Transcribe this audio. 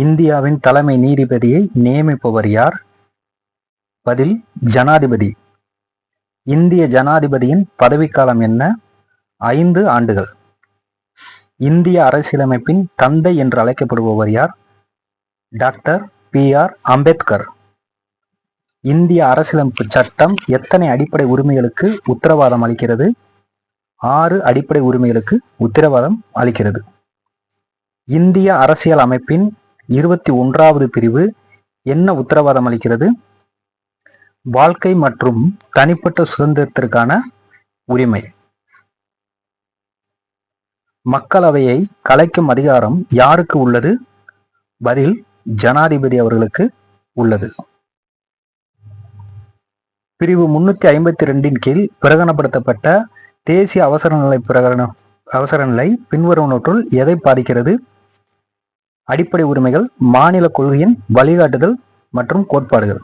இந்தியாவின் தலைமை நீதிபதியை நியமிப்பவர் யார்? பதில் ஜனாதிபதி. இந்திய ஜனாதிபதியின் பதவிக்காலம் என்ன? 5 ஆண்டுகள். இந்திய அரசியலமைப்பின் தந்தை என்று அழைக்கப்படுபவர் யார்? Doctor B R. அம்பேத்கர். இந்திய அரசியலமைப்பு சட்டம் எத்தனை அடிப்படை உரிமைகளுக்கு உத்தரவாதம் அளிக்கிறது? 6 அடிப்படை உரிமைகளுக்கு உத்தரவாதம் அளிக்கிறது. இந்திய அரசியல் அமைப்பின் 21வது பிரிவு என்ன உத்தரவாதம் அளிக்கிறது? வாழ்க்கை மற்றும் தனிப்பட்ட சுதந்திரத்திற்கான உரிமை. மக்களவையை கலைக்கும் அதிகாரம் யாருக்கு உள்ளது? பதில் ஜனாதிபதி அவர்களுக்கு உள்ளது. பிரிவு 352 கீழ் பிரகடனப்படுத்தப்பட்ட தேசிய அவசர நிலை பின்வருவனவற்றுள் எதை பாதிக்கிறது? அடிப்படை உரிமைகள், மாநில கொள்கையின் வழிகாட்டுதல் மற்றும் கோட்பாடுகள்.